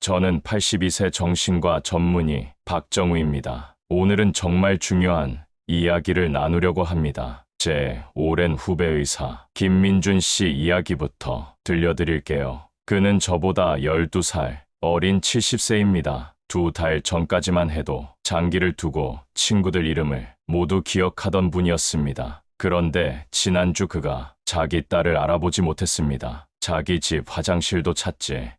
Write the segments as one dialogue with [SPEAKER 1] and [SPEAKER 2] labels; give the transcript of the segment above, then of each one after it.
[SPEAKER 1] 저는 82세 정신과 전문의 박정우입니다. 오늘은 정말 중요한 이야기를 나누려고 합니다. 제 오랜 후배 의사 김민준 씨 이야기부터 들려드릴게요. 그는 저보다 12살 어린 70세입니다. 2달 전까지만 해도 장기를 두고 친구들 이름을 모두 기억하던 분이었습니다. 그런데 지난주 그가 자기 딸을 알아보지 못했습니다. 자기 집 화장실도 찾지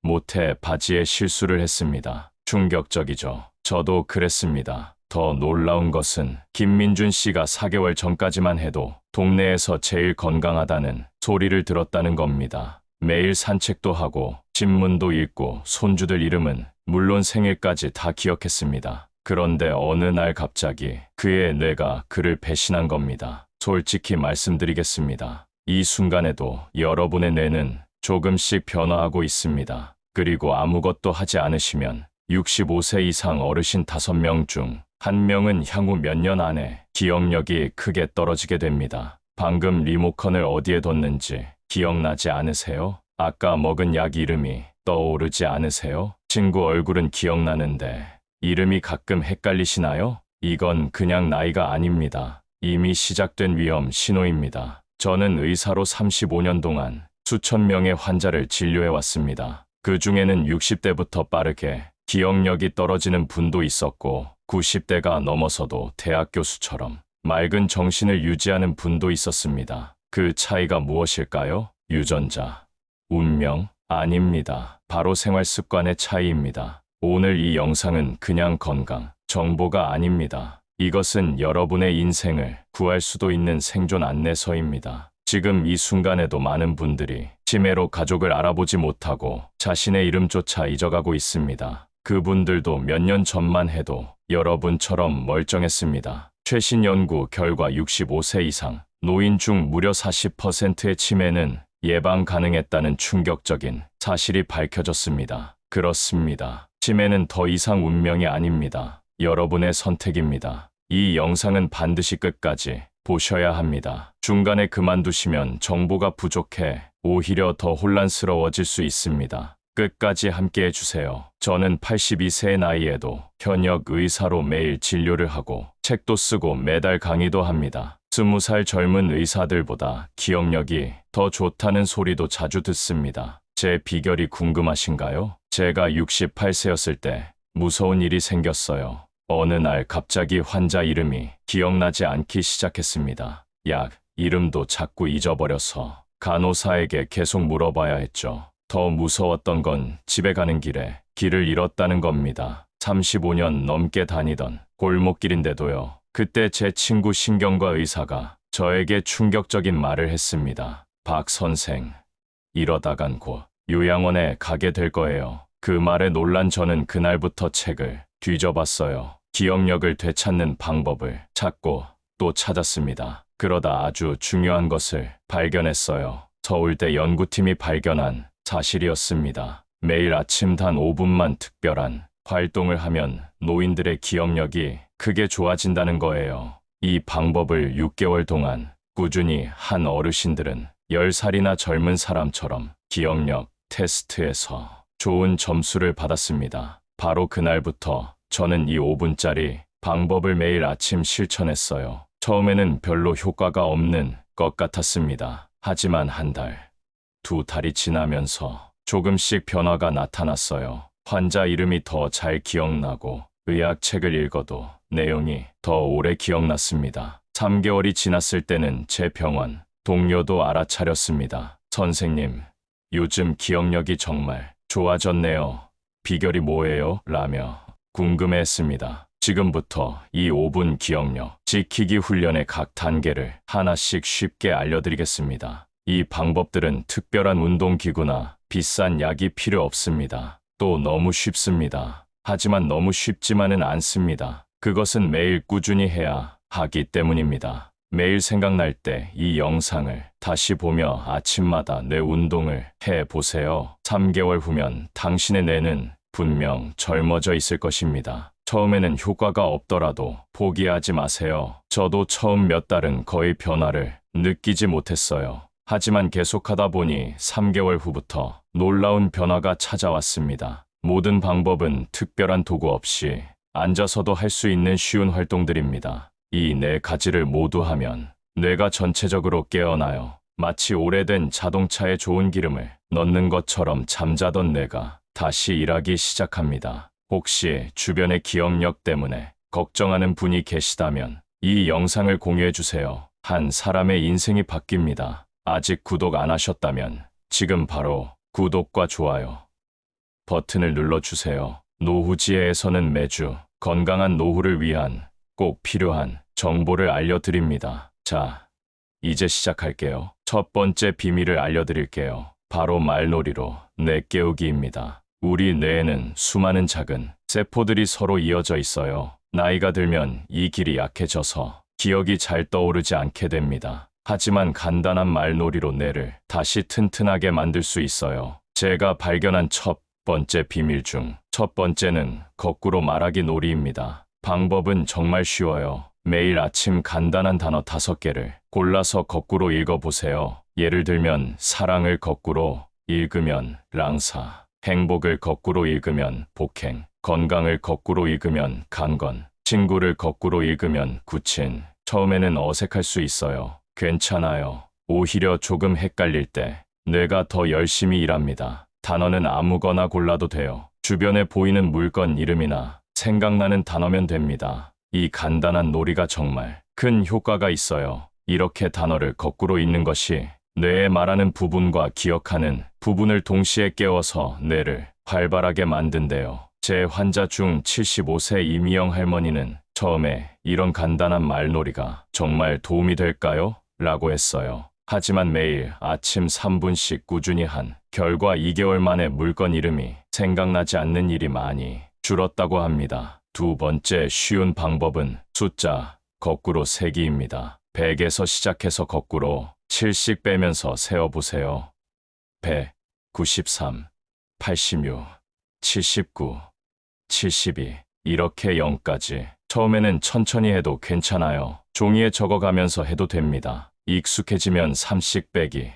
[SPEAKER 1] 못해 바지에 실수를 했습니다. 충격적이죠. 저도 그랬습니다. 더 놀라운 것은 김민준 씨가 4개월 전까지만 해도 동네에서 제일 건강하다는 소리를 들었다는 겁니다. 매일 산책도 하고 신문도 읽고 손주들 이름은 물론 생일까지 다 기억했습니다. 그런데 어느 날 갑자기 그의 뇌가 그를 배신한 겁니다. 솔직히 말씀드리겠습니다. 이 순간에도 여러분의 뇌는 조금씩 변화하고 있습니다. 그리고 아무것도 하지 않으시면 65세 이상 어르신 5명 중 1명은 향후 몇 년 안에 기억력이 크게 떨어지게 됩니다. 방금 리모컨을 어디에 뒀는지 기억나지 않으세요? 아까 먹은 약 이름이 떠오르지 않으세요? 친구 얼굴은 기억나는데 이름이 가끔 헷갈리시나요? 이건 그냥 나이가 아닙니다. 이미 시작된 위험 신호입니다. 저는 의사로 35년 동안 수천 명의 환자를 진료해왔습니다. 그 중에는 60대부터 빠르게 기억력이 떨어지는 분도 있었고 90대가 넘어서도 대학 교수처럼 맑은 정신을 유지하는 분도 있었습니다. 그 차이가 무엇일까요? 유전자, 운명? 아닙니다. 바로 생활 습관의 차이입니다. 오늘 이 영상은 그냥 건강, 정보가 아닙니다. 이것은 여러분의 인생을 구할 수도 있는 생존 안내서입니다. 지금 이 순간에도 많은 분들이 치매로 가족을 알아보지 못하고 자신의 이름조차 잊어가고 있습니다. 그분들도 몇 년 전만 해도 여러분처럼 멀쩡했습니다. 최신 연구 결과 65세 이상 노인 중 무려 40%의 치매는 예방 가능했다는 충격적인 사실이 밝혀졌습니다. 그렇습니다. 치매는 더 이상 운명이 아닙니다. 여러분의 선택입니다. 이 영상은 반드시 끝까지 보셔야 합니다. 중간에 그만두시면 정보가 부족해 오히려 더 혼란스러워질 수 있습니다. 끝까지 함께 해주세요. 저는 82세의 나이에도 현역 의사로 매일 진료를 하고 책도 쓰고 매달 강의도 합니다. 20살 젊은 의사들보다 기억력이 더 좋다는 소리도 자주 듣습니다. 제 비결이 궁금하신가요? 제가 68세였을 때 무서운 일이 생겼어요. 어느 날 갑자기 환자 이름이 기억나지 않기 시작했습니다. 약, 이름도 자꾸 잊어버려서 간호사에게 계속 물어봐야 했죠. 더 무서웠던 건 집에 가는 길에 길을 잃었다는 겁니다. 35년 넘게 다니던 골목길인데도요. 그때 제 친구 신경과 의사가 저에게 충격적인 말을 했습니다. 박 선생, 이러다간 곧 요양원에 가게 될 거예요. 그 말에 놀란 저는 그날부터 책을 뒤져봤어요. 기억력을 되찾는 방법을 찾고 또 찾았습니다. 그러다 아주 중요한 것을 발견했어요. 서울대 연구팀이 발견한 사실이었습니다. 매일 아침 단 5분만 특별한 활동을 하면 노인들의 기억력이 크게 좋아진다는 거예요. 이 방법을 6개월 동안 꾸준히 한 어르신들은 10살이나 젊은 사람처럼 기억력 테스트에서 좋은 점수를 받았습니다. 바로 그날부터 저는 이 5분짜리 방법을 매일 아침 실천했어요. 처음에는 별로 효과가 없는 것 같았습니다. 하지만 한 달, 2달이 지나면서 조금씩 변화가 나타났어요. 환자 이름이 더 잘 기억나고 의학책을 읽어도 내용이 더 오래 기억났습니다. 3개월이 지났을 때는 제 병원 동료도 알아차렸습니다. 선생님, 요즘 기억력이 정말 좋아졌네요. 비결이 뭐예요? 라며 궁금해했습니다. 지금부터 이 5분 기억력 지키기 훈련의 각 단계를 하나씩 쉽게 알려드리겠습니다. 이 방법들은 특별한 운동기구나 비싼 약이 필요 없습니다. 또 너무 쉽습니다. 하지만 너무 쉽지만은 않습니다. 그것은 매일 꾸준히 해야 하기 때문입니다. 매일 생각날 때 이 영상을 다시 보며 아침마다 뇌 운동을 해보세요. 3개월 후면 당신의 뇌는 분명 젊어져 있을 것입니다. 처음에는 효과가 없더라도 포기하지 마세요. 저도 처음 몇 달은 거의 변화를 느끼지 못했어요. 하지만 계속하다 보니 3개월 후부터 놀라운 변화가 찾아왔습니다. 모든 방법은 특별한 도구 없이 앉아서도 할 수 있는 쉬운 활동들입니다. 이 네 가지를 모두 하면 뇌가 전체적으로 깨어나요. 마치 오래된 자동차에 좋은 기름을 넣는 것처럼 잠자던 뇌가 다시 일하기 시작합니다. 혹시 주변의 기억력 때문에 걱정하는 분이 계시다면 이 영상을 공유해 주세요. 한 사람의 인생이 바뀝니다. 아직 구독 안 하셨다면 지금 바로 구독과 좋아요 버튼을 눌러주세요. 노후지혜에서는 매주 건강한 노후를 위한 꼭 필요한 정보를 알려드립니다. 자, 이제 시작할게요. 첫 번째 비밀을 알려드릴게요. 바로 말놀이로 뇌 깨우기입니다. 우리 뇌에는 수많은 작은 세포들이 서로 이어져 있어요. 나이가 들면 이 길이 약해져서 기억이 잘 떠오르지 않게 됩니다. 하지만 간단한 말놀이로 뇌를 다시 튼튼하게 만들 수 있어요. 제가 발견한 첫 번째 비밀 중 첫 번째는 거꾸로 말하기 놀이입니다. 방법은 정말 쉬워요. 매일 아침 간단한 단어 5개를 골라서 거꾸로 읽어보세요. 예를 들면 사랑을 거꾸로 읽으면 랑사, 행복을 거꾸로 읽으면 복행, 건강을 거꾸로 읽으면 강건, 친구를 거꾸로 읽으면 구친. 처음에는 어색할 수 있어요. 괜찮아요. 오히려 조금 헷갈릴 때 뇌가 더 열심히 일합니다. 단어는 아무거나 골라도 돼요. 주변에 보이는 물건 이름이나 생각나는 단어면 됩니다. 이 간단한 놀이가 정말 큰 효과가 있어요. 이렇게 단어를 거꾸로 읽는 것이 뇌에 말하는 부분과 기억하는 부분을 동시에 깨워서 뇌를 활발하게 만든대요. 제 환자 중 75세 이미영 할머니는 처음에 이런 간단한 말놀이가 정말 도움이 될까요? 라고 했어요. 하지만 매일 아침 3분씩 꾸준히 한 결과 2개월 만에 물건 이름이 생각나지 않는 일이 많이 줄었다고 합니다. 두 번째 쉬운 방법은 숫자 거꾸로 세기입니다. 100에서 시작해서 거꾸로 7씩 빼면서 세어보세요. 100, 93, 86, 79, 72 이렇게 0까지. 처음에는 천천히 해도 괜찮아요. 종이에 적어가면서 해도 됩니다. 익숙해지면 3씩 빼기,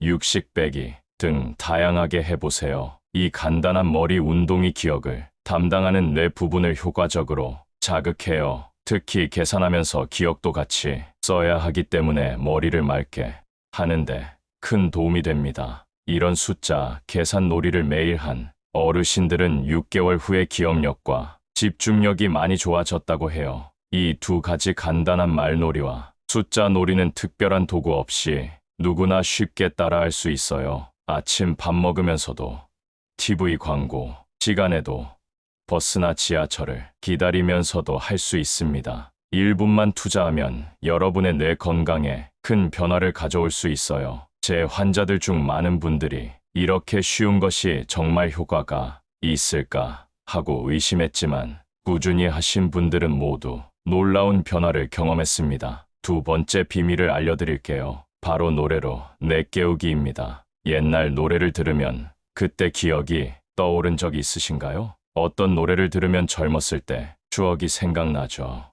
[SPEAKER 1] 6씩 빼기 등 다양하게 해보세요. 이 간단한 머리 운동이 기억을 담당하는 뇌 부분을 효과적으로 자극해요. 특히 계산하면서 기억도 같이 써야 하기 때문에 머리를 맑게 하는데 큰 도움이 됩니다. 이런 숫자 계산 놀이를 매일 한 어르신들은 6개월 후에 기억력과 집중력이 많이 좋아졌다고 해요. 이 두 가지 간단한 말놀이와 숫자 놀이는 특별한 도구 없이 누구나 쉽게 따라할 수 있어요. 아침 밥 먹으면서도, TV 광고 시간에도, 버스나 지하철을 기다리면서도 할 수 있습니다. 1분만 투자하면 여러분의 뇌 건강에 큰 변화를 가져올 수 있어요. 제 환자들 중 많은 분들이 이렇게 쉬운 것이 정말 효과가 있을까 하고 의심했지만 꾸준히 하신 분들은 모두 놀라운 변화를 경험했습니다. 두 번째 비밀을 알려드릴게요. 바로 노래로 뇌 깨우기입니다. 옛날 노래를 들으면 그때 기억이 떠오른 적이 있으신가요? 어떤 노래를 들으면 젊었을 때 추억이 생각나죠.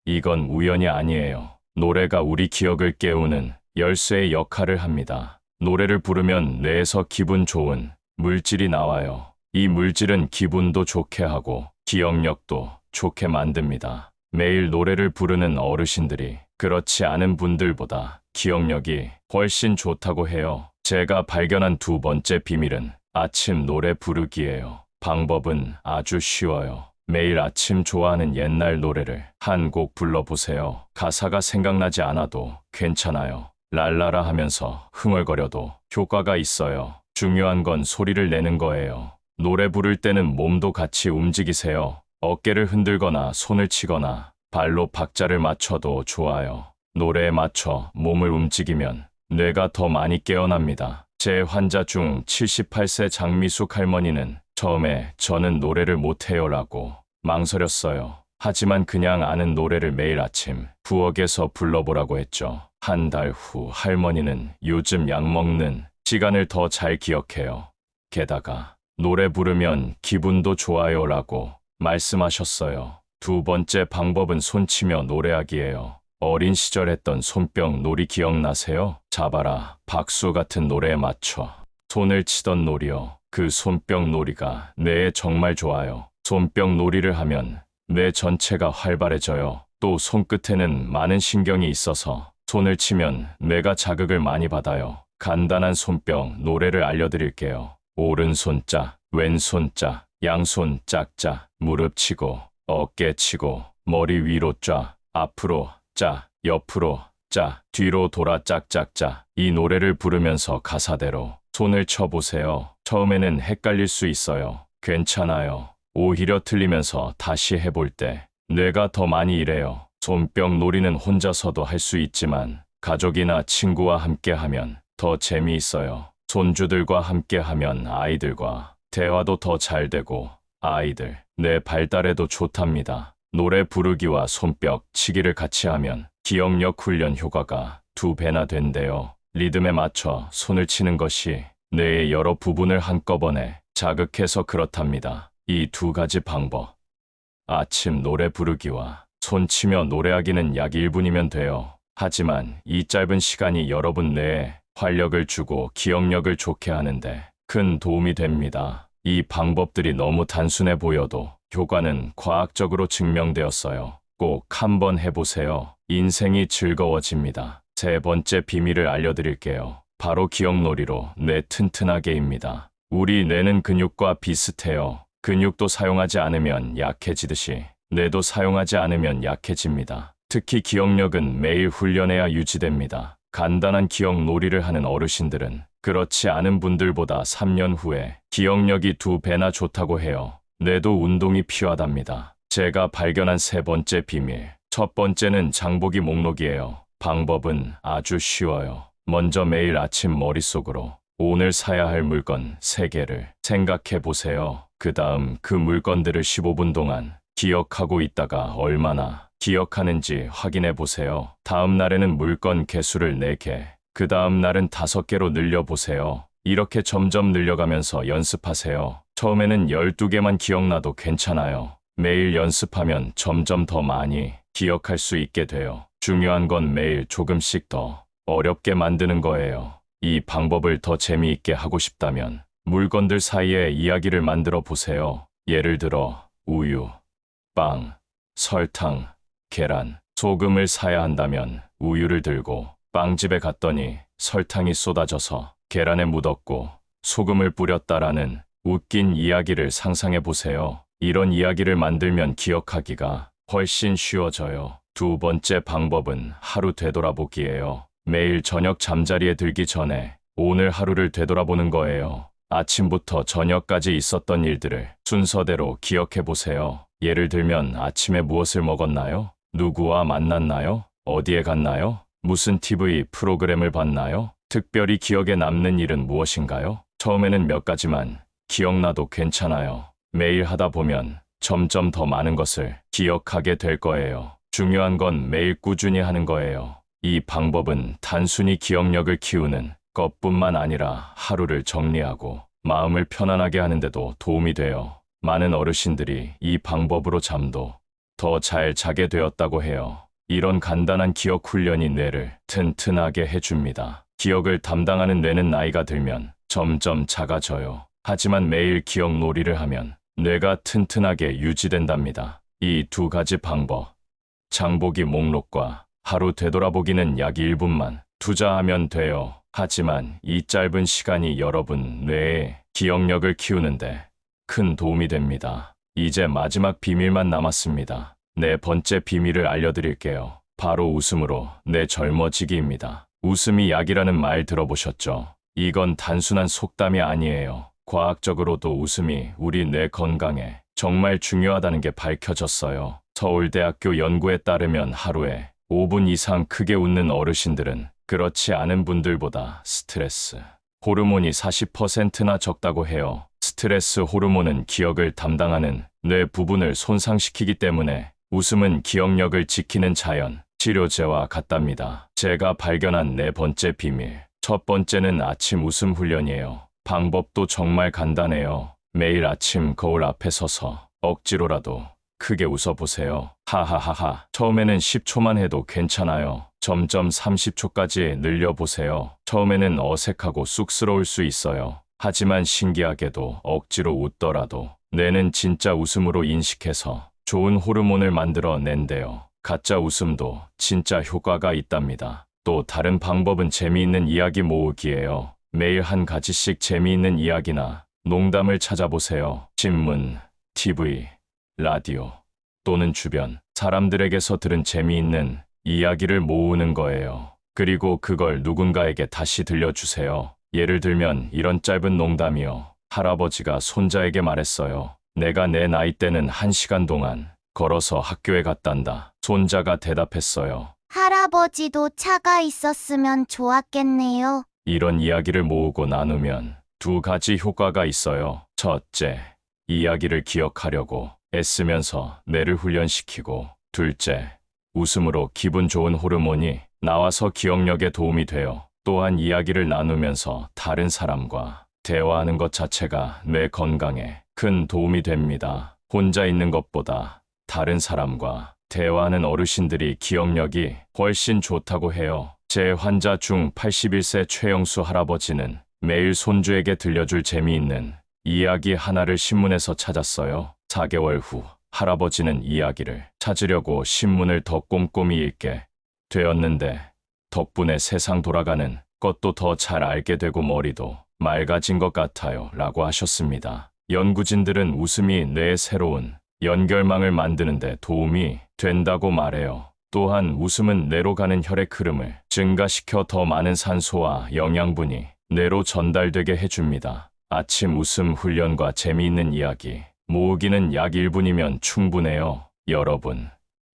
[SPEAKER 1] 이건 우연이 아니에요. 노래가 우리 기억을 깨우는 열쇠의 역할을 합니다. 노래를 부르면 뇌에서 기분 좋은 물질이 나와요. 이 물질은 기분도 좋게 하고 기억력도 좋게 만듭니다. 매일 노래를 부르는 어르신들이 그렇지 않은 분들보다 기억력이 훨씬 좋다고 해요. 제가 발견한 두 번째 비밀은 아침 노래 부르기예요. 방법은 아주 쉬워요. 매일 아침 좋아하는 옛날 노래를 한 곡 불러보세요. 가사가 생각나지 않아도 괜찮아요. 랄라라 하면서 흥얼거려도 효과가 있어요. 중요한 건 소리를 내는 거예요. 노래 부를 때는 몸도 같이 움직이세요. 어깨를 흔들거나 손을 치거나 발로 박자를 맞춰도 좋아요. 노래에 맞춰 몸을 움직이면 뇌가 더 많이 깨어납니다. 제 환자 중 78세 장미숙 할머니는 처음에 저는 노래를 못해요라고 망설였어요. 하지만 그냥 아는 노래를 매일 아침 부엌에서 불러보라고 했죠. 한 달 후 할머니는 요즘 약 먹는 시간을 더 잘 기억해요. 게다가 노래 부르면 기분도 좋아요라고 말씀하셨어요. 두 번째 방법은 손치며 노래하기예요. 어린 시절 했던 손뼉 놀이 기억나세요? 잡아라, 박수 같은 노래에 맞춰 손을 치던 놀이요. 그 손뼉 놀이가 뇌에 정말 좋아요. 손뼉 놀이를 하면 뇌 전체가 활발해져요. 또 손끝에는 많은 신경이 있어서 손을 치면 뇌가 자극을 많이 받아요. 간단한 손뼉 노래를 알려드릴게요. 오른손 짜, 왼손 짜, 양손 짝짜, 무릎 치고, 어깨 치고, 머리 위로 짜, 앞으로 짜, 옆으로 짜, 뒤로 돌아 짝짝짜. 이 노래를 부르면서 가사대로 손을 쳐보세요. 처음에는 헷갈릴 수 있어요. 괜찮아요. 오히려 틀리면서 다시 해볼 때 뇌가 더 많이 일해요. 손뼉 놀이는 혼자서도 할 수 있지만 가족이나 친구와 함께 하면 더 재미있어요. 손주들과 함께 하면 아이들과 대화도 더 잘 되고 아이들 뇌 발달에도 좋답니다. 노래 부르기와 손뼉 치기를 같이 하면 기억력 훈련 효과가 2배나 된대요. 리듬에 맞춰 손을 치는 것이 뇌의 여러 부분을 한꺼번에 자극해서 그렇답니다. 이 2가지 방법. 아침 노래 부르기와 손 치며 노래하기는 약 1분이면 돼요. 하지만 이 짧은 시간이 여러분 뇌에 활력을 주고 기억력을 좋게 하는데 큰 도움이 됩니다. 이 방법들이 너무 단순해 보여도 효과는 과학적으로 증명되었어요. 꼭 한번 해보세요. 인생이 즐거워집니다. 3번째 비밀을 알려드릴게요. 바로 기억놀이로 뇌 튼튼하게입니다. 우리 뇌는 근육과 비슷해요. 근육도 사용하지 않으면 약해지듯이 뇌도 사용하지 않으면 약해집니다. 특히 기억력은 매일 훈련해야 유지됩니다. 간단한 기억놀이를 하는 어르신들은 그렇지 않은 분들보다 3년 후에 기억력이 2배나 좋다고 해요. 뇌도 운동이 필요하답니다. 제가 발견한 3번째 비밀. 첫 번째는 장보기 목록이에요. 방법은 아주 쉬워요. 먼저 매일 아침 머릿속으로 오늘 사야 할 물건 3개를 생각해 보세요. 그 다음 그 물건들을 15분 동안 기억하고 있다가 얼마나 기억하는지 확인해 보세요. 다음 날에는 물건 개수를 4개, 그 다음 날은 5개로 늘려보세요. 이렇게 점점 늘려가면서 연습하세요. 처음에는 12개만 기억나도 괜찮아요. 매일 연습하면 점점 더 많이 기억할 수 있게 돼요. 중요한 건 매일 조금씩 더 어렵게 만드는 거예요. 이 방법을 더 재미있게 하고 싶다면 물건들 사이에 이야기를 만들어 보세요. 예를 들어 우유, 빵, 설탕, 계란, 소금을 사야 한다면 우유를 들고 빵집에 갔더니 설탕이 쏟아져서 계란에 묻었고 소금을 뿌렸다라는 웃긴 이야기를 상상해 보세요. 이런 이야기를 만들면 기억하기가 훨씬 쉬워져요. 2번째 방법은 하루 되돌아보기예요. 매일 저녁 잠자리에 들기 전에 오늘 하루를 되돌아보는 거예요. 아침부터 저녁까지 있었던 일들을 순서대로 기억해 보세요. 예를 들면 아침에 무엇을 먹었나요? 누구와 만났나요? 어디에 갔나요? 무슨 TV 프로그램을 봤나요? 특별히 기억에 남는 일은 무엇인가요? 처음에는 몇 가지만 기억나도 괜찮아요. 매일 하다 보면 점점 더 많은 것을 기억하게 될 거예요. 중요한 건 매일 꾸준히 하는 거예요. 이 방법은 단순히 기억력을 키우는 것뿐만 아니라 하루를 정리하고 마음을 편안하게 하는데도 도움이 돼요. 많은 어르신들이 이 방법으로 잠도 더 잘 자게 되었다고 해요. 이런 간단한 기억 훈련이 뇌를 튼튼하게 해줍니다. 기억을 담당하는 뇌는 나이가 들면 점점 작아져요. 하지만 매일 기억 놀이를 하면 뇌가 튼튼하게 유지된답니다. 이 2가지 방법, 장보기 목록과 하루 되돌아보기는 약 1분만 투자하면 돼요. 하지만 이 짧은 시간이 여러분 뇌의 기억력을 키우는데 큰 도움이 됩니다. 이제 마지막 비밀만 남았습니다. 4번째 비밀을 알려드릴게요. 바로 웃음으로 뇌 젊어지기입니다. 웃음이 약이라는 말 들어보셨죠? 이건 단순한 속담이 아니에요. 과학적으로도 웃음이 우리 뇌 건강에 정말 중요하다는 게 밝혀졌어요. 서울대학교 연구에 따르면 하루에 5분 이상 크게 웃는 어르신들은 그렇지 않은 분들보다 스트레스 호르몬이 40%나 적다고 해요. 스트레스 호르몬은 기억을 담당하는 뇌 부분을 손상시키기 때문에 웃음은 기억력을 지키는 자연 치료제와 같답니다. 제가 발견한 4번째 비밀. 첫 번째는 아침 웃음 훈련이에요. 방법도 정말 간단해요. 매일 아침 거울 앞에 서서 억지로라도 크게 웃어보세요. 하하하하. 처음에는 10초만 해도 괜찮아요. 점점 30초까지 늘려보세요. 처음에는 어색하고 쑥스러울 수 있어요. 하지만 신기하게도 억지로 웃더라도 뇌는 진짜 웃음으로 인식해서 좋은 호르몬을 만들어 낸대요. 가짜 웃음도 진짜 효과가 있답니다. 또 다른 방법은 재미있는 이야기 모으기예요. 매일 한 가지씩 재미있는 이야기나 농담을 찾아보세요. 신문, TV, 라디오 또는 주변 사람들에게서 들은 재미있는 이야기를 모으는 거예요. 그리고 그걸 누군가에게 다시 들려주세요. 예를 들면 이런 짧은 농담이요. 할아버지가 손자에게 말했어요. 내가 내 나이 때는 1시간 동안 걸어서 학교에 갔단다. 손자가 대답했어요.
[SPEAKER 2] 할아버지도 차가 있었으면 좋았겠네요.
[SPEAKER 1] 이런 이야기를 모으고 나누면 두 가지 효과가 있어요. 첫째, 이야기를 기억하려고 애쓰면서 뇌를 훈련시키고, 둘째, 웃음으로 기분 좋은 호르몬이 나와서 기억력에 도움이 돼요. 또한 이야기를 나누면서 다른 사람과 대화하는 것 자체가 뇌 건강에 큰 도움이 됩니다. 혼자 있는 것보다 다른 사람과 대화하는 어르신들이 기억력이 훨씬 좋다고 해요. 제 환자 중 81세 최영수 할아버지는 매일 손주에게 들려줄 재미있는 이야기 하나를 신문에서 찾았어요. 4개월 후 할아버지는 이야기를 찾으려고 신문을 더 꼼꼼히 읽게 되었는데, 덕분에 세상 돌아가는 것도 더 잘 알게 되고 머리도 맑아진 것 같아요 라고 하셨습니다. 연구진들은 웃음이 뇌의 새로운 연결망을 만드는 데 도움이 된다고 말해요. 또한 웃음은 뇌로 가는 혈액 흐름을 증가시켜 더 많은 산소와 영양분이 뇌로 전달되게 해줍니다. 아침 웃음 훈련과 재미있는 이야기 모으기는 약 1분이면 충분해요. 여러분,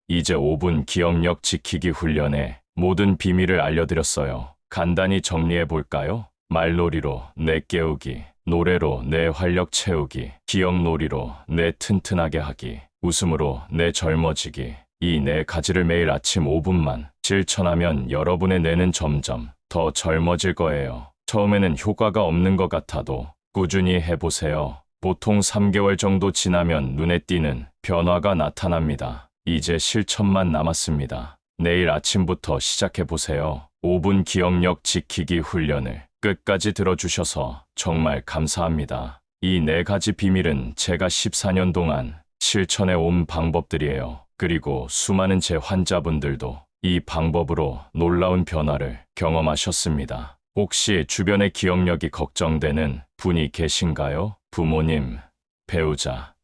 [SPEAKER 1] 이제 5분 기억력 지키기 훈련의 모든 비밀을 알려드렸어요. 간단히 정리해 볼까요? 말놀이로 뇌 깨우기, 노래로 뇌 활력 채우기, 기억놀이로 뇌 튼튼하게 하기, 웃음으로 뇌 젊어지기. 이 네 가지를 매일 아침 5분만 실천하면 여러분의 뇌는 점점 더 젊어질 거예요. 처음에는 효과가 없는 것 같아도 꾸준히 해보세요. 보통 3개월 정도 지나면 눈에 띄는 변화가 나타납니다. 이제 실천만 남았습니다. 내일 아침부터 시작해보세요. 5분 기억력 지키기 훈련을 끝까지 들어주셔서 정말 감사합니다. 이 네 가지 비밀은 제가 14년 동안 실천해 온 방법들이에요. 그리고 수많은 제 환자분들도 이 방법으로 놀라운 변화를 경험하셨습니다. 혹시 주변의 기억력이 걱정되는 분이 계신가요? 부모님, 배우자,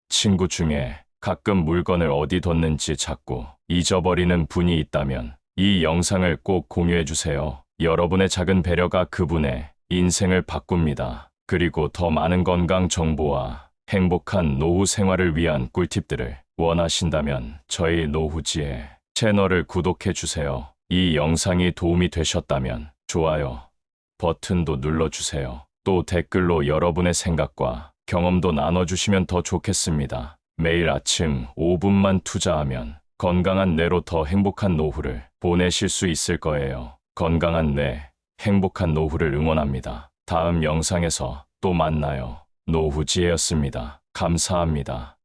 [SPEAKER 1] 친구 중에 가끔 물건을 어디 뒀는지 자꾸 잊어버리는 분이 있다면 이 영상을 꼭 공유해주세요. 여러분의 작은 배려가 그분의 인생을 바꿉니다. 그리고 더 많은 건강 정보와 행복한 노후 생활을 위한 꿀팁들을 원하신다면 저희 노후지혜 채널을 구독해주세요. 이 영상이 도움이 되셨다면 좋아요 버튼도 눌러주세요. 또 댓글로 여러분의 생각과 경험도 나눠주시면 더 좋겠습니다. 매일 아침 5분만 투자하면 건강한 뇌로 더 행복한 노후를 보내실 수 있을 거예요. 건강한 뇌, 행복한 노후를 응원합니다. 다음 영상에서 또 만나요. 노후지혜였습니다. 감사합니다.